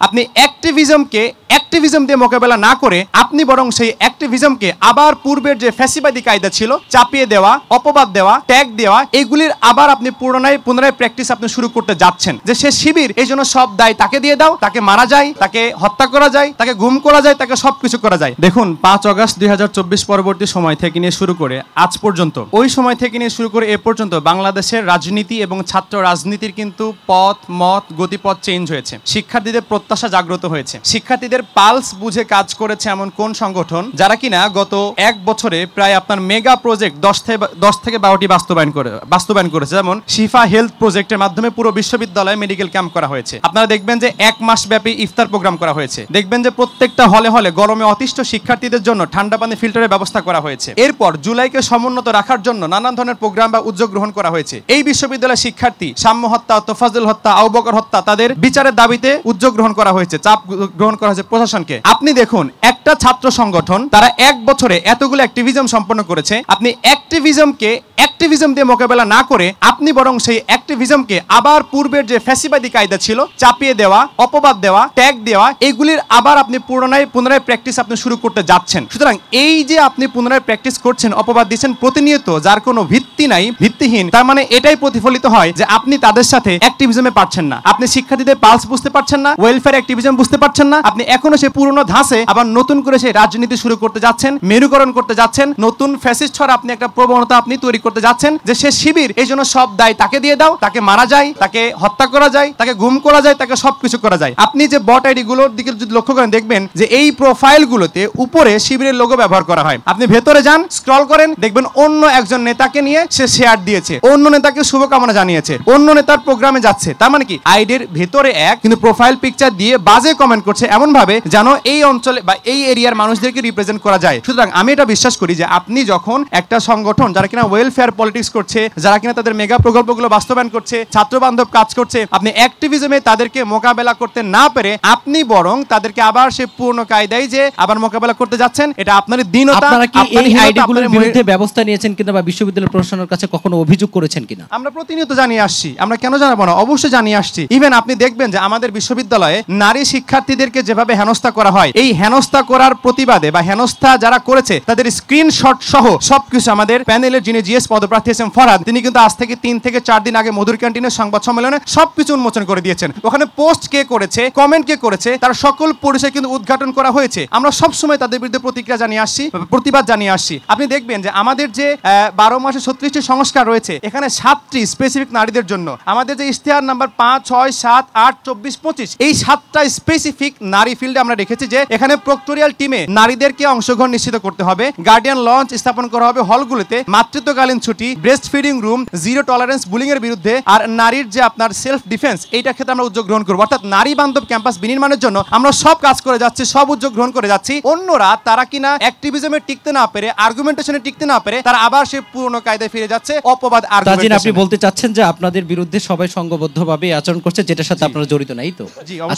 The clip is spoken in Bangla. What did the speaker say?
আপনি অ্যাক্টিভিজম দিয়ে মোকাবেলা না করে আপনি বরং সেই অ্যাক্টিভিজমকে আবার পূর্বের যে ফ্যাসিবাদী কায়দা ছিল চাপিয়ে দেওয়া, অপবাদ দেওয়া, ট্যাগ দেওয়া, এগুলির আবার আপনি পুনরায় প্র্যাকটিস আপনি শুরু করতে যাচ্ছেন। যে সে শিবির, এই জন্য সব দায় তাকে দিয়ে দাও, তাকে মারা যায়, তাকে হত্যা করা যায়, তাকে গুম করা যায়, তাকে সবকিছু করা যায়। দেখুন 5 আগস্ট 2024 পরবর্তী সময় থেকে নিয়ে শুরু করে আজ পর্যন্ত, ওই সময় থেকে নিয়ে শুরু করে এ পর্যন্ত বাংলাদেশের রাজনীতি এবং ছাত্র রাজনীতির কিন্তু মত গতিপথ চেঞ্জ হয়েছে। শিক্ষার্থীদের প্রত্যাশা জাগ্রত হয়েছে। শিক্ষার্থীদের পালস বুঝে কাজ করেছে এমন কোন সংগঠন যারা কিনা গত 1 বছরে প্রায় আপনার মেগা প্রজেক্ট 10 থেকে 12টি বাস্তবায়ন করেছে। যেমন শিফা হেলথ প্রজেক্টের মাধ্যমে পুরো বিশ্ববিদ্যালয়ে মেডিকেল ক্যাম্প করা হয়েছে। আপনারা দেখবেন যে 1 মাস ব্যাপী ইফতার প্রোগ্রাম করা হয়েছে। দেখবেন যে প্রত্যেকটা হলে গরমে অতিষ্ঠ শিক্ষার্থীদের জন্য ঠান্ডা পানি ফিল্টারের ব্যবস্থা করা হয়েছে। এরপর জুলাইকে সমুন্নত রাখার জন্য নানান ধরনের প্রোগ্রাম বা উদ্যোগ গ্রহণ করা হয়েছে। এই বিশ্ববিদ্যালয়ের শিক্ষার্থী সাম্য হত্যা, তোফাজ্জল হত্যা, আবু বকর হত্যা, তাদের বিচারের দাবিতে উদ্যোগ গ্রহণ করা হয়েছে, চাপ গ্রহণ করা হয়েছে প্রশাসনকে। আপনি দেখুন একটা ছাত্র সংগঠন তারা 1 বছরে এতগুলো অ্যাক্টিভিজম সম্পন্ন করেছে। আপনি অ্যাক্টিভিজম দিয়ে মোকাবেলা না করে আপনি বরং সেই অ্যাক্টিভিজমকে আবার পূর্বের যে ফ্যাসিবাদী কায়দা ছিল চাপিয়ে দেওয়া, অপবাদ দেওয়া, ট্যাগ দেওয়া, এগুলির আবার আপনি পুনরায় প্র্যাকটিস আপনি শুরু করতে যাচ্ছেন। সুতরাং এই যে আপনি পুনরায় প্র্যাকটিস করছেন, অপবাদ দিচ্ছেন প্রতিনিয়ত, যার কোনো ভিত্তি নাই, ভিত্তিহীন, তার মানে এটাই প্রতিফলিত হয় যে আপনি তাদের সাথে অ্যাক্টিভিজমে পারছেন না, আপনি শিক্ষার্থীদের পালস বুঝতে পারছেন না, ওয়েলফেয়ার অ্যাক্টিভিজম বুঝতে পারছেন না, আপনি এখনো সেই পুরনো ধাঁচে আবার নতুন করে সেই রাজনীতি শুরু করতে যাচ্ছেন, মেরুকরণ করতে যাচ্ছেন, নতুন ফ্যাসিস্ট ছড়া আপনি একটা প্রবণতা আপনি তৈরি করতে যাচ্ছেন যে সে শিবির, এই জন্য সব দায় তাকে দিয়ে দাও, তাকে মারা যায়, তাকে হত্যা করা যায়, তাকে গুম করা যায়, তাকে সবকিছু করা যায়। আপনি যে বট আইডি গুলোর দিকে যদি লক্ষ্য করেন দেখবেন যে এই প্রোফাইল গুলোতে উপরে শিবিরের লোগো ব্যবহার করা হয়। আপনি ভেতরে যান, স্ক্রল করেন, দেখবেন অন্য একজন নেতাকে নিয়ে সে শেয়ার দিয়েছে, অন্য নেতাকে শুভকামনা জানিয়েছে, অন্য নেতার প্রোগ্রামে যাচ্ছে। তার মানে কি আইডির ভেতরে এক, কিন্তু প্রোফাইল পিকচার দিয়ে বাজে কমেন্ট করছে এমন ভাবে যেন এই অঞ্চলে বা এই এরিয়ার মানুষদেরকে রিপ্রেজেন্ট করা যায়। সুতরাং আমি এটা বিশ্বাস করি যে আপনি যখন একটা সংগঠন যারা কিনা ওয়েলফেয়ার পলিটিক্স করছে, যারা কিনা তাদের মেগা প্রকল্পগুলো বাস্তবায়ন করছে, ছাত্র বান্ধব কাজ করছে, আপনি অ্যাক্টিভিজমে তাদেরকে মোকাবেলা করতে না পেরে আপনি বরং তাদেরকে আবার সে পূর্ণ কায়দায় যে আবার মোকাবেলা করতে যাচ্ছেন, এটা আপনারই দীনতা। আপনারা কি এই আইডিগুলোর বিরুদ্ধে ব্যবস্থা নিয়েছেন কিনা বা বিশ্ববিদ্যালয় প্রশাসনের কাছে কখনো অভিযোগ করেছেন কিনা? আমরা প্রতিনিয়ত জানিয়ে আসছি, আমরা কেন জানাবো না, অবশ্যই জানিয়ে আসছি। ইভেন আপনি দেখবেন যে আমাদের বিশ্ববিদ্যালয়ে নারী শিক্ষার্থীদেরকে যেভাবে হেনস্থা করা হয়, এই হেনস্থা করার প্রতিবাদে বা হেনস্থা যারা করেছে তাদের স্ক্রিনশট সহ সবকিছু আমাদের প্যানেলের যিনি জিএস পদপ্রার্থী এস এম ফরহাদ, তিনি কিন্তু আজ থেকে 3 থেকে 4 দিন আগে মধুর ক্যান্টিনের সংবাদ সম্মেলনে সবকিছু উন্মোচন করে দিয়েছেন। ওখানে পোস্ট কে করেছে, কমেন্ট কে করেছে, তার সকল পরিচয় কিন্তু উদ্ঘাটন করা হয়েছে। আমরা সবসময় তাদের বিরুদ্ধে প্রতিক্রিয়া জানিয়ে আসছি, প্রতিবাদ জানিয়ে আসছি। আপনি দেখবেন যে আমাদের যে 12 মাসে 36টি সংস্কার রয়েছে, এখানে 7টি স্পেসিফিক নারীদের জন্য। আমাদের যে ইশতেহার নাম্বার 5, 6, 7, 8, 24, 25, এই 7টা স্পেসিফিক নারী ফিল্ডে আমরা রেখেছি যে এখানে প্রক্টোরিয়াল টিমে নারীদেরকে অংশগ্রহণ নিশ্চিত করতে হবে, গার্ডিয়ান লঞ্চ স্থাপন করা হবে হলগুলোতে, মাতৃত্বকালীন ছুটি, breast feeding room, zero tolerance bullying এর বিরুদ্ধে, আর নারীর যে আপনার সেলফ ডিফেন্স, এইটার ক্ষেত্রে আমরা উদ্যোগ গ্রহণ করবো। অর্থাৎ নারী বান্ধব ক্যাম্পাস বিনির্মাণের জন্য আমরা সব কাজ করে যাচ্ছি, সব উদ্যোগ গ্রহণ করে যাচ্ছি। অন্যরা তারা কিনা অ্যাক্টিভিজমে টিকতে না পেরে, আর্গুমেন্টেশনে টিকতে না পেরে, তারা আবার সেই পুরনো কায়দায় ফিরে যাচ্ছে, অপবাদ আর্গুমেন্টেশন। আপনি বলতে চাচ্ছেন যে আপনাদের বিরুদ্ধে সবাই সংঘবদ্ধভাবে আচরণ করছে, যেটার সাথে আপনারা জড়িত নাই তো? জি, অবশ্যই।